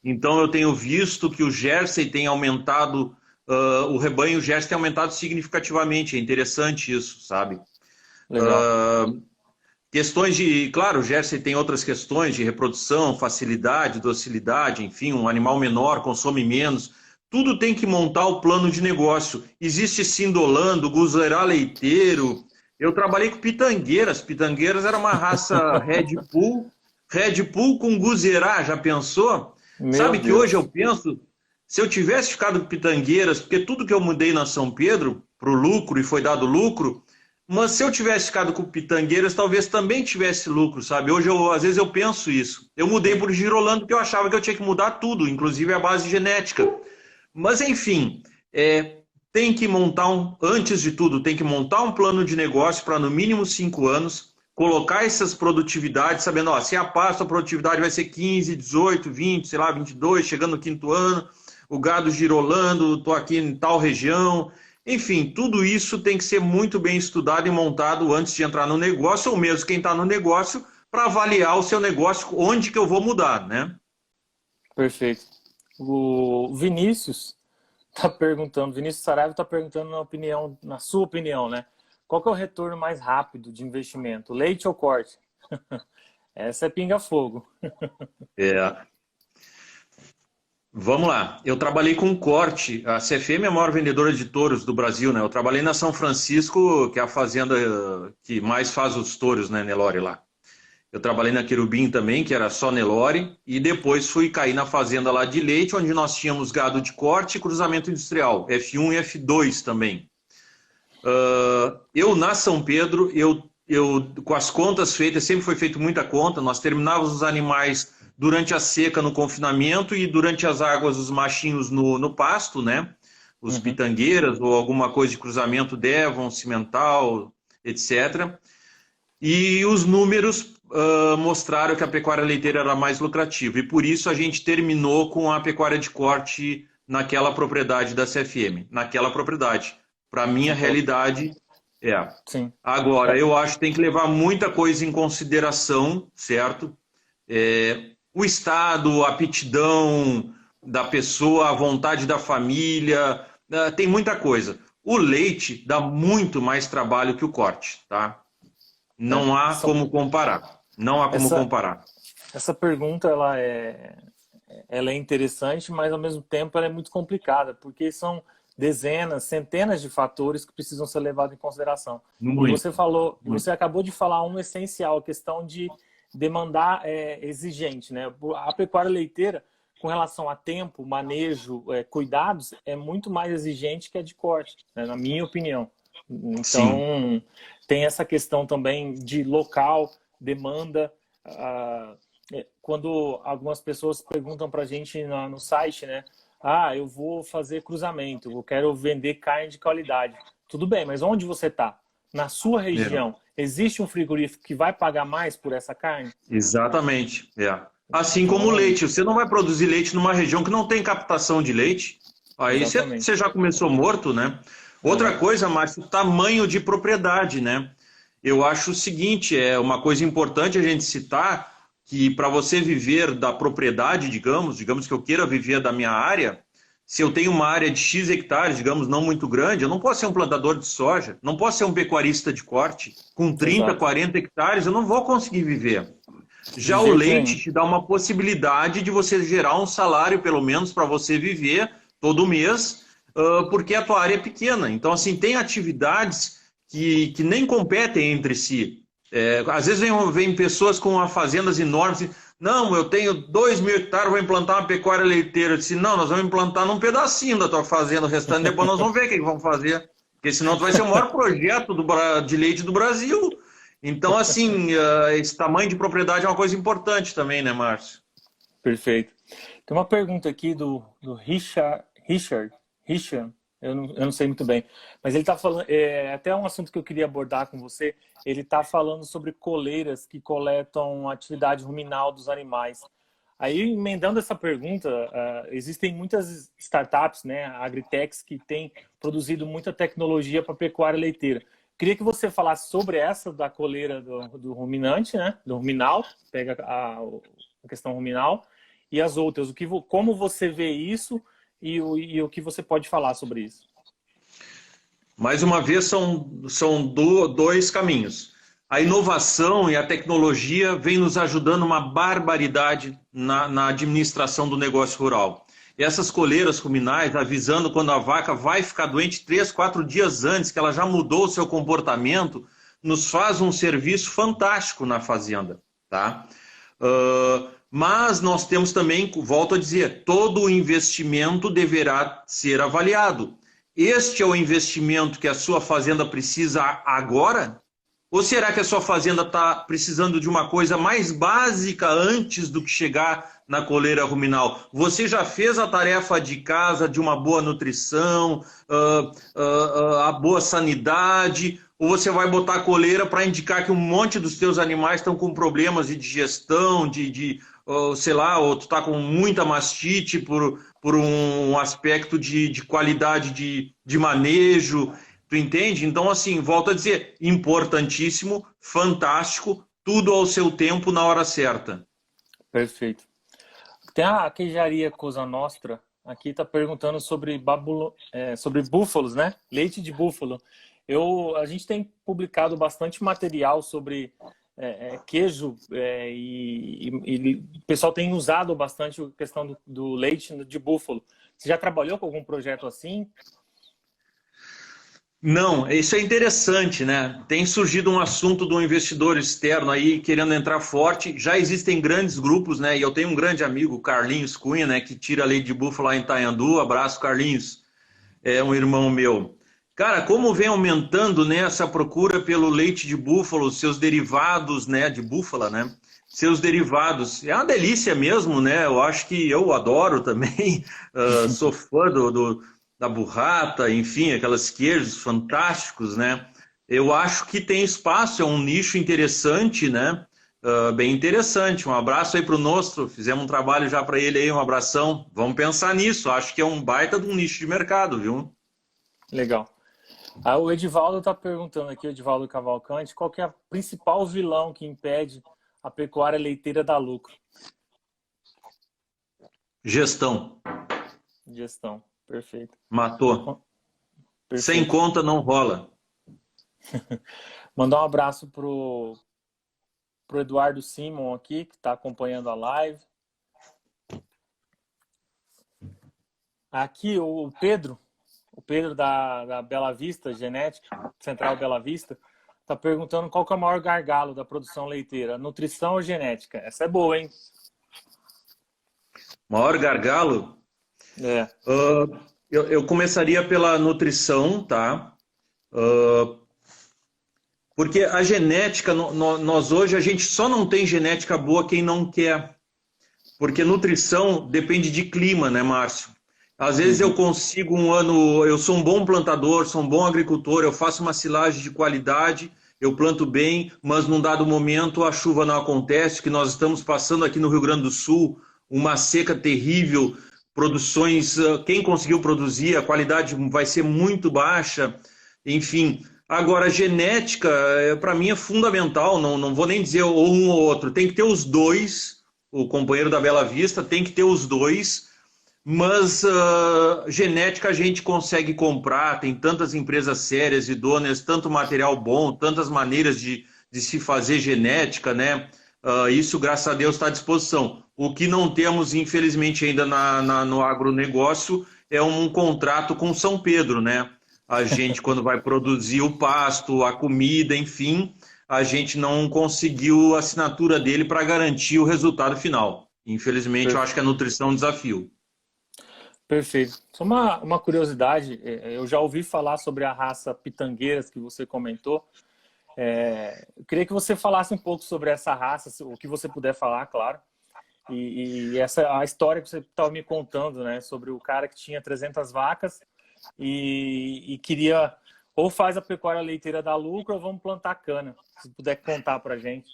S2: Então eu tenho visto que o Jersey tem aumentado, o rebanho Jersey tem aumentado significativamente. É interessante isso, sabe?
S1: Legal.
S2: Questões de, claro, o Jersey tem outras questões de reprodução, facilidade, docilidade, enfim, um animal menor consome menos. Tudo tem que montar o plano de negócio. Existe Sindolando, Guzerá Leiteiro. Eu trabalhei com pitangueiras. Pitangueiras era uma raça Red Bull com Guzerá, já pensou?
S1: Meu
S2: Sabe que hoje eu
S1: Deus.
S2: penso, se eu tivesse ficado com pitangueiras, porque tudo que eu mudei na São Pedro, para o lucro e foi dado lucro, mas se eu tivesse ficado com pitangueiras, talvez também tivesse lucro, sabe? Hoje, às vezes, eu penso isso. Eu mudei por Girolando porque eu achava que eu tinha que mudar tudo, inclusive a base genética. Mas, enfim, tem que montar antes de tudo, tem que montar um plano de negócio para, no mínimo, 5 anos, colocar essas produtividades, sabendo, ó, se a pasto, a produtividade vai ser 15, 18, 20, sei lá, 22, chegando no 5º ano, o gado girolando, estou aqui em tal região. Enfim, tudo isso tem que ser muito bem estudado e montado antes de entrar no negócio, ou mesmo quem está no negócio, para avaliar o seu negócio, onde que eu vou mudar, né?
S1: Perfeito. O Vinícius está perguntando, Vinícius Saraiva está perguntando na sua opinião, né? Qual que é o retorno mais rápido de investimento, leite ou corte? Essa é pinga-fogo.
S2: Vamos lá. Eu trabalhei com corte. A CFM é a maior vendedora de touros do Brasil, né? Eu trabalhei na São Francisco, que é a fazenda que mais faz os touros, né, Nelore, lá. Eu trabalhei na Querubim também, que era só Nelore, e depois fui cair na fazenda lá de leite, onde nós tínhamos gado de corte e cruzamento industrial, F1 e F2 também. Eu, na São Pedro, com as contas feitas, sempre foi feito muita conta, nós terminávamos os animais durante a seca no confinamento e durante as águas os machinhos no pasto, né? Os pitangueiras ou alguma coisa de cruzamento Devon, cimental, etc. E os números mostraram que a pecuária leiteira era mais lucrativa. E por isso a gente terminou com a pecuária de corte naquela propriedade da CFM. Naquela propriedade. Para a minha realidade,
S1: Sim.
S2: Agora, eu acho que tem que levar muita coisa em consideração, certo? O estado, a aptidão da pessoa, a vontade da família, tem muita coisa. O leite dá muito mais trabalho que o corte, tá? Não há como comparar. Não há como comparar.
S1: Essa pergunta ela é interessante, mas ao mesmo tempo ela é muito complicada, porque são dezenas, centenas de fatores que precisam ser levados em consideração.
S2: Muito.
S1: E você falou, você acabou de falar um essencial, a questão de demandar exigente, né? A pecuária leiteira, com relação a tempo, manejo, cuidados, é muito mais exigente que a de corte, né? Na minha opinião. Então, sim, tem essa questão também de local, demanda. Quando algumas pessoas perguntam para a gente no site, né? Eu vou fazer cruzamento, eu quero vender carne de qualidade. Tudo bem, mas onde você está? Na sua região, existe um frigorífico que vai pagar mais por essa carne?
S2: Exatamente. Assim como o leite. Você não vai produzir leite numa região que não tem captação de leite. Aí você já começou morto, né? Outra coisa, Márcio, o tamanho de propriedade, né? Eu acho o seguinte, é uma coisa importante a gente citar que para você viver da propriedade, digamos que eu queira viver da minha área, se eu tenho uma área de X hectares, digamos, não muito grande, eu não posso ser um plantador de soja, não posso ser um pecuarista de corte. Com 30, 40 hectares, eu não vou conseguir viver. Já o leite te dá uma possibilidade de você gerar um salário, pelo menos, para você viver todo mês, porque a tua área é pequena. Então, assim, tem atividades que nem competem entre si. Às vezes vem pessoas com fazendas enormes, não, eu tenho 2.000 hectares, vou implantar uma pecuária leiteira. Eu disse, não, nós vamos implantar num pedacinho da tua fazenda, o restante depois nós vamos ver o que vamos fazer. Porque senão tu vai ser o maior projeto de leite do Brasil. Então, assim, esse tamanho de propriedade é uma coisa importante também, né, Márcio?
S1: Perfeito. Tem uma pergunta aqui do Richard, eu não sei muito bem, mas ele está falando, até um assunto que eu queria abordar com você, ele está falando sobre coleiras que coletam atividade ruminal dos animais. Aí, emendando essa pergunta, existem muitas startups, né, agritechs, que têm produzido muita tecnologia para pecuária leiteira. Queria que você falasse sobre essa da coleira do ruminante, né, do ruminal, pega a questão ruminal, e as outras. Como você vê isso e o que você pode falar sobre isso?
S2: Mais uma vez, são dois caminhos. A inovação e a tecnologia vem nos ajudando uma barbaridade na administração do negócio rural. E essas coleiras ruminais, avisando quando a vaca vai ficar doente 3, 4 dias antes, que ela já mudou o seu comportamento, nos faz um serviço fantástico na fazenda. Tá? Mas nós temos também, volto a dizer, todo o investimento deverá ser avaliado. Este é o investimento que a sua fazenda precisa agora? Ou será que a sua fazenda está precisando de uma coisa mais básica antes do que chegar na coleira ruminal? Você já fez a tarefa de casa de uma boa nutrição, a boa sanidade? Ou você vai botar a coleira para indicar que um monte dos teus animais estão com problemas de digestão, sei lá, ou tu está com muita mastite por um aspecto de qualidade de manejo? Tu entende? Então, assim, volto a dizer, importantíssimo, fantástico, tudo ao seu tempo, na hora certa.
S1: Perfeito. Tem a queijaria Cosa Nostra, aqui está perguntando sobre búfalos, né? Leite de búfalo. A gente tem publicado bastante material sobre queijo e o pessoal tem usado bastante a questão do leite de búfalo. Você já trabalhou com algum projeto assim?
S2: Não, isso é interessante, né? Tem surgido um assunto de um investidor externo aí querendo entrar forte. Já existem grandes grupos, né? E eu tenho um grande amigo, Carlinhos Cunha, né? Que tira leite de búfalo lá em Itanhandu. Abraço, Carlinhos. É um irmão meu. Cara, como vem aumentando, né, essa procura pelo leite de búfalo, seus derivados, né? De búfala, né? Seus derivados. É uma delícia mesmo, né? Eu acho que eu adoro também. Sou fã da burrata, enfim, aqueles queijos fantásticos, né? Eu acho que tem espaço, é um nicho interessante, né? Bem interessante. Um abraço aí para o Nostro, fizemos um trabalho já para ele aí, um abração. Vamos pensar nisso, acho que é um baita de um nicho de mercado, viu?
S1: Legal. O Edivaldo está perguntando aqui, o Edivaldo Cavalcante, qual que é a principal vilão que impede a pecuária leiteira dar lucro?
S2: Gestão.
S1: Gestão. Perfeito.
S2: Matou.
S1: Perfeito.
S2: Sem conta não rola.
S1: Mandar um abraço pro Eduardo Simon aqui, que está acompanhando a live. Aqui o Pedro da Bela Vista Genética, Central Bela Vista, está perguntando qual que é o maior gargalo da produção leiteira, nutrição ou genética? Essa é boa, hein?
S2: Maior gargalo? Eu começaria pela nutrição, tá? Porque a genética, nós hoje, a gente só não tem genética boa quem não quer. Porque nutrição depende de clima, né, Márcio? Às vezes eu consigo um ano, eu sou um bom plantador, sou um bom agricultor, eu faço uma silagem de qualidade, eu planto bem, mas num dado momento a chuva não acontece, que nós estamos passando aqui no Rio Grande do Sul, uma seca terrível, produções, quem conseguiu produzir, a qualidade vai ser muito baixa, enfim. Agora, genética, para mim, é fundamental, não vou nem dizer ou um ou outro, tem que ter os dois, o companheiro da Bela Vista tem que ter os dois, mas genética a gente consegue comprar, tem tantas empresas sérias, idôneas, tanto material bom, tantas maneiras de se fazer genética, né? Isso, graças a Deus, está à disposição. O que não temos, infelizmente, ainda no agronegócio é um contrato com São Pedro, né? A gente, quando vai produzir o pasto, a comida, enfim, a gente não conseguiu a assinatura dele para garantir o resultado final. Infelizmente, eu acho que a nutrição é um desafio.
S1: Perfeito. Só uma curiosidade, eu já ouvi falar sobre a raça Pitangueiras que você comentou. Eu queria que você falasse um pouco sobre essa raça, o que você puder falar, claro. E a história que você estava me contando, né, sobre o cara que tinha 300 vacas e queria ou faz a pecuária leiteira dar lucro ou vamos plantar cana. Se puder contar para a gente.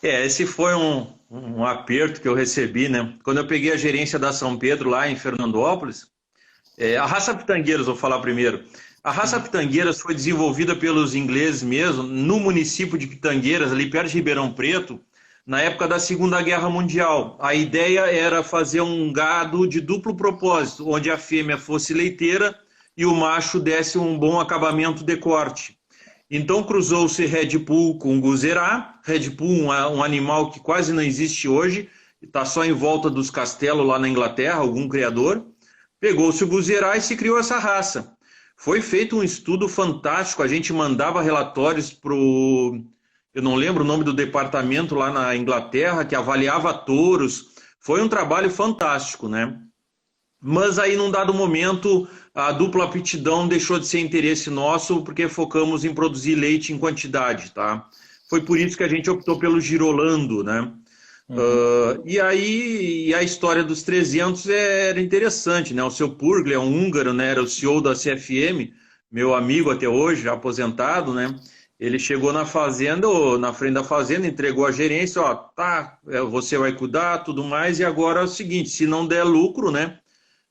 S2: Esse foi um aperto que eu recebi, né? Quando eu peguei a gerência da São Pedro lá em Fernandópolis, a raça Pitangueiras, vou falar primeiro. A raça Pitangueiras foi desenvolvida pelos ingleses mesmo, no município de Pitangueiras, ali perto de Ribeirão Preto, na época da Segunda Guerra Mundial. A ideia era fazer um gado de duplo propósito, onde a fêmea fosse leiteira e o macho desse um bom acabamento de corte. Então cruzou-se Red Bull com Guzerá. Red Bull, um animal que quase não existe hoje, está só em volta dos castelos lá na Inglaterra, algum criador. Pegou-se o Guzerá e se criou essa raça. Foi feito um estudo fantástico, a gente mandava relatórios para o... Eu não lembro o nome do departamento lá na Inglaterra, que avaliava touros. Foi um trabalho fantástico, né? Mas aí, num dado momento, a dupla aptidão deixou de ser interesse nosso, porque focamos em produzir leite em quantidade, tá? Foi por isso que a gente optou pelo Girolando, né? E aí, a história dos 300 era interessante, né? O seu Purgli é um húngaro, né? Era o CEO da CFM, meu amigo até hoje, já aposentado, né? Ele chegou na fazenda, ou na frente da fazenda, entregou a gerência, ó, tá, você vai cuidar, tudo mais, e agora é o seguinte, se não der lucro, né?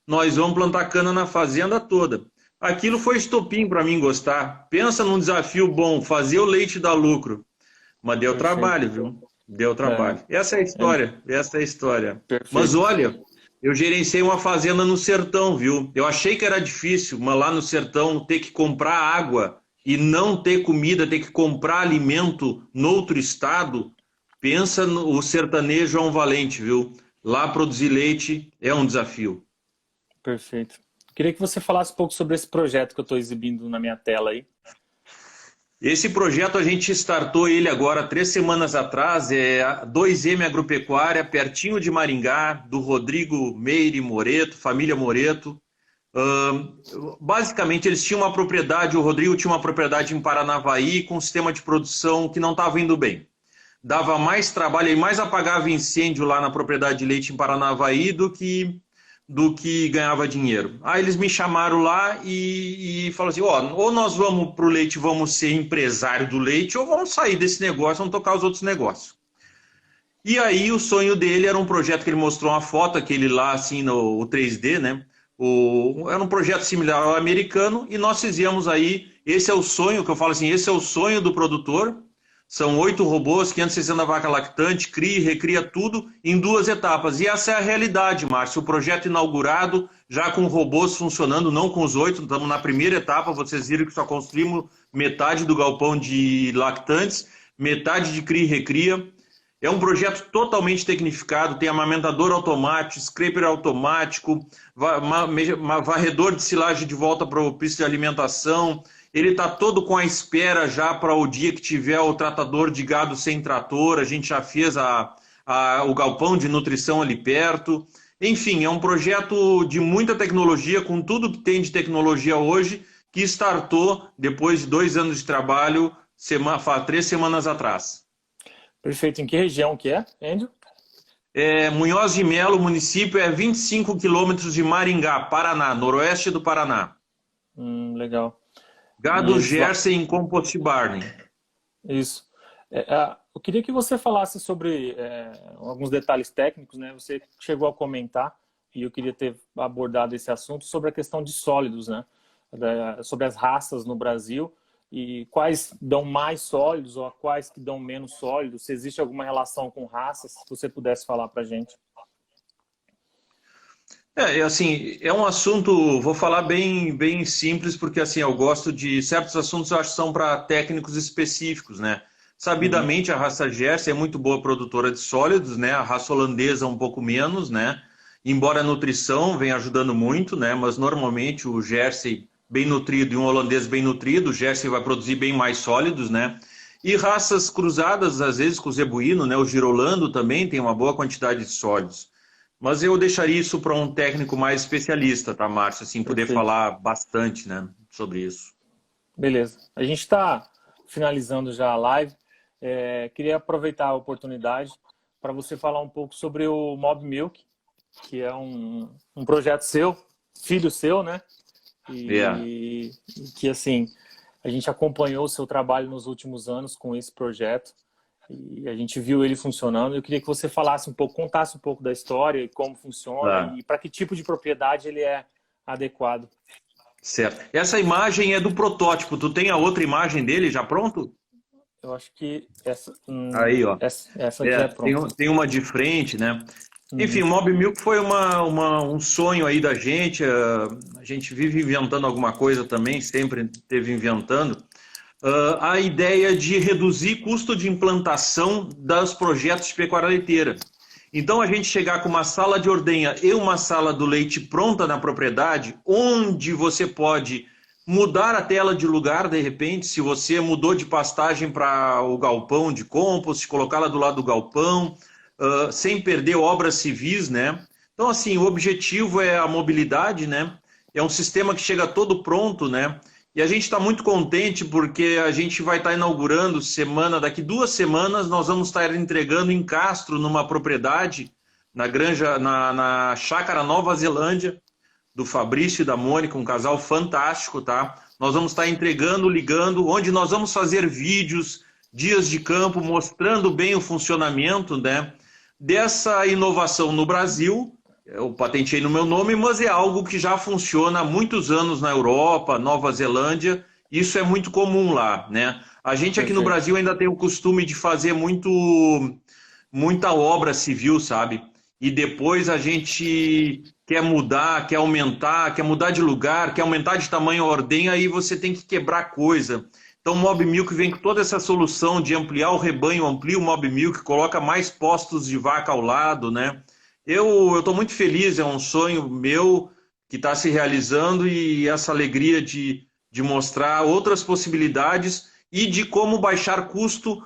S2: Nós vamos plantar cana na fazenda toda. Aquilo foi estopim para mim gostar. Pensa num desafio bom, fazer o leite dar lucro. Mas deu trabalho, viu? Deu trabalho. Essa é a história, essa é a história.
S1: Perfeito.
S2: Mas olha, eu gerenciei uma fazenda no sertão, viu? Eu achei que era difícil, mas lá no sertão ter que comprar água e não ter comida, ter que comprar alimento noutro estado, pensa no sertanejo é um valente, viu? Lá produzir leite é um desafio.
S1: Perfeito. Queria que você falasse um pouco sobre esse projeto que eu estou exibindo na minha tela aí.
S2: Esse projeto a gente startou ele agora 3 semanas atrás, é a 2M Agropecuária, pertinho de Maringá, do Rodrigo Meire Moreto, família Moreto. Basicamente eles tinham uma propriedade, o Rodrigo tinha uma propriedade em Paranavaí com um sistema de produção que não estava indo bem. Dava mais trabalho e mais apagava incêndio lá na propriedade de leite em Paranavaí do que ganhava dinheiro. Aí eles me chamaram lá e falaram assim, ou nós vamos para o leite, vamos ser empresário do leite, ou vamos sair desse negócio, vamos tocar os outros negócios. E aí o sonho dele era um projeto que ele mostrou uma foto, aquele lá assim no 3D, né? Era um projeto similar ao americano e nós fizemos aí, esse é o sonho, que eu falo assim, esse é o sonho do produtor. São 8 robôs, 560 vaca lactante, cria e recria tudo em 2 etapas. E essa é a realidade, Márcio. O projeto inaugurado, já com robôs funcionando, não com os 8. Estamos na primeira etapa, vocês viram que só construímos metade do galpão de lactantes, metade de cria e recria. É um projeto totalmente tecnificado, tem amamentador automático, scraper automático, varredor de silagem de volta para o piso de alimentação. Ele está todo com a espera já para o dia que tiver o tratador de gado sem trator. A gente já fez o galpão de nutrição ali perto. Enfim, é um projeto de muita tecnologia, com tudo que tem de tecnologia hoje, que startou depois de 2 anos de trabalho, 3 semanas atrás.
S1: Perfeito. Em que região que é, Andrew?
S2: Munhoz de Melo, município, 25 quilômetros de Maringá, Paraná, noroeste do Paraná.
S1: Legal.
S2: Gado Gersen em Compost Barney.
S1: Isso. Eu queria que você falasse sobre alguns detalhes técnicos, né? Você chegou a comentar, e eu queria ter abordado esse assunto sobre a questão de sólidos, né? Sobre as raças no Brasil e quais dão mais sólidos ou quais que dão menos sólidos, se existe alguma relação com raças, se você pudesse falar para a gente.
S2: Assim, é um assunto, vou falar bem simples, porque assim, eu gosto de certos assuntos, eu acho que são para técnicos específicos, né? Sabidamente, a raça Jersey é muito boa produtora de sólidos, né? A raça holandesa um pouco menos, né? Embora a nutrição venha ajudando muito, né? Mas normalmente o Jersey bem nutrido e um holandês bem nutrido, o Jersey vai produzir bem mais sólidos, né? E raças cruzadas, às vezes com o zebuíno, né? O girolando também tem uma boa quantidade de sólidos. Mas eu deixaria isso para um técnico mais especialista, tá, Márcio? Assim, poder falar bastante, né, sobre isso.
S1: Beleza. A gente está finalizando já a live. Queria aproveitar a oportunidade para você falar um pouco sobre o Mob Milk, que é um projeto seu, filho seu, né? E que, assim, a gente acompanhou o seu trabalho nos últimos anos com esse projeto. E a gente viu ele funcionando. Eu queria que você falasse um pouco, contasse um pouco da história e como funciona e para que tipo de propriedade ele é adequado.
S2: Certo. Essa imagem é do protótipo. Tu tem a outra imagem dele já pronto?
S1: Eu acho que essa,
S2: aí, ó.
S1: essa já é pronta.
S2: Tem uma de frente, né? Enfim, o Mob Milk foi um sonho aí da gente. A gente vive inventando alguma coisa também, sempre esteve inventando. A ideia de reduzir custo de implantação dos projetos de pecuária leiteira. Então, a gente chegar com uma sala de ordenha e uma sala do leite pronta na propriedade, onde você pode mudar a tela de lugar, de repente, se você mudou de pastagem para o galpão de compost, colocá-la do lado do galpão, sem perder obras civis, né? Então, assim, o objetivo é a mobilidade, né? É um sistema que chega todo pronto, né? E a gente está muito contente porque a gente vai estar inaugurando daqui 2 semanas, nós vamos estar entregando em Castro, numa propriedade, na granja, na Chácara Nova Zelândia, do Fabrício e da Mônica, um casal fantástico, tá? Nós vamos estar entregando, ligando, onde nós vamos fazer vídeos, dias de campo, mostrando bem o funcionamento, né, dessa inovação no Brasil. Eu patenteei no meu nome, mas é algo que já funciona há muitos anos na Europa, Nova Zelândia. Isso é muito comum lá, né? A gente aqui no Brasil ainda tem o costume de fazer muita obra civil, sabe? E depois a gente quer mudar, quer aumentar, quer mudar de lugar, quer aumentar de tamanho a ordenha, aí você tem que quebrar coisa. Então o Mob Milk vem com toda essa solução de ampliar o rebanho, amplia o Mob Milk, coloca mais postos de vaca ao lado, né? Eu estou muito feliz, é um sonho meu que está se realizando e essa alegria de mostrar outras possibilidades e de como baixar custo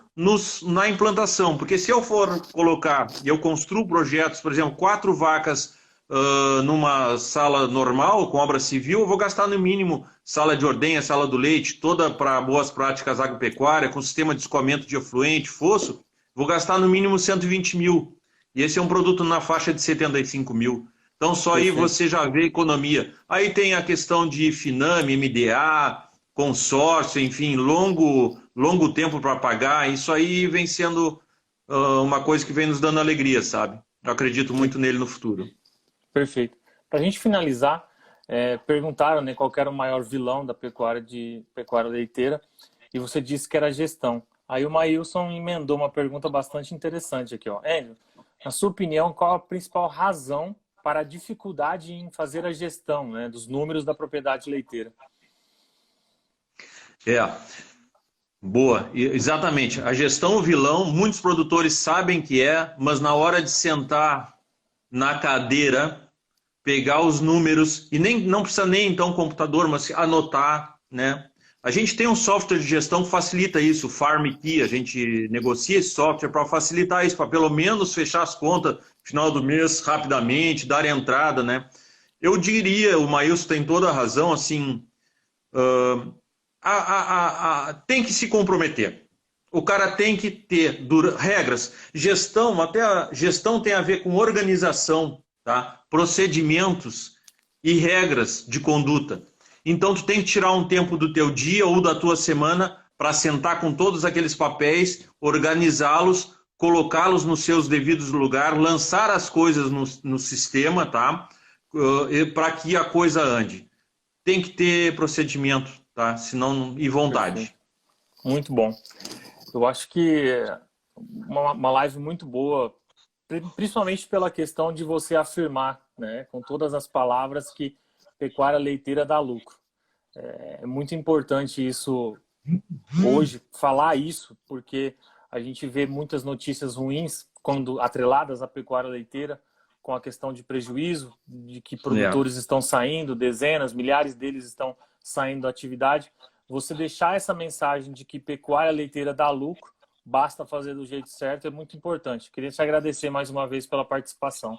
S2: na implantação. Porque se eu for colocar, e eu construo projetos, por exemplo, 4 vacas numa sala normal, com obra civil, eu vou gastar no mínimo sala de ordenha, sala do leite, toda para boas práticas agropecuárias, com sistema de escoamento de efluente, fosso, vou gastar no mínimo 120 mil. E esse é um produto na faixa de 75 mil. Então, só aí você já vê economia. Aí tem a questão de Finame, MDA, consórcio, enfim, longo tempo para pagar. Isso aí vem sendo uma coisa que vem nos dando alegria, sabe? Eu acredito muito nele no futuro.
S1: Perfeito. Para a gente finalizar, perguntaram, né, qual era o maior vilão da pecuária leiteira, e você disse que era a gestão. Aí o Maílson emendou uma pergunta bastante interessante aqui, ó. Enio, na sua opinião, qual a principal razão para a dificuldade em fazer a gestão, né, dos números da propriedade leiteira?
S2: Boa, exatamente. A gestão, o vilão, muitos produtores sabem que mas na hora de sentar na cadeira, pegar os números, e não precisa nem então computador, mas anotar, né? A gente tem um software de gestão que facilita isso, o FarmKey, a gente negocia esse software para facilitar isso, para pelo menos fechar as contas no final do mês rapidamente, dar entrada, né? Eu diria, o Maílson tem toda a razão, assim, tem que se comprometer. O cara tem que ter regras. Gestão, até a gestão tem a ver com organização, tá? Procedimentos e regras de conduta. Então, tu tem que tirar um tempo do teu dia ou da tua semana para sentar com todos aqueles papéis, organizá-los, colocá-los nos seus devidos lugares, lançar as coisas no sistema, tá? para que a coisa ande? Tem que ter procedimento, tá? Senão, e vontade.
S1: Perfeito. Muito bom. Eu acho que uma live muito boa, principalmente pela questão de você afirmar, né, com todas as palavras, que pecuária leiteira dá lucro. É muito importante isso hoje, falar isso, porque a gente vê muitas notícias ruins quando atreladas à pecuária leiteira, com a questão de prejuízo, de que produtores estão saindo, dezenas, milhares deles estão saindo da atividade. Você deixar essa mensagem de que pecuária leiteira dá lucro, basta fazer do jeito certo, é muito importante. Queria te agradecer mais uma vez pela participação.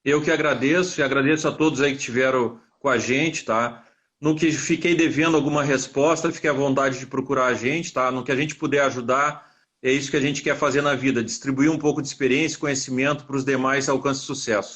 S2: Eu que agradeço, e agradeço a todos aí que estiveram com a gente, tá? No que fiquei devendo alguma resposta, fique à vontade de procurar a gente, tá? No que a gente puder ajudar, é isso que a gente quer fazer na vida, distribuir um pouco de experiência e conhecimento para os demais alcançar sucesso.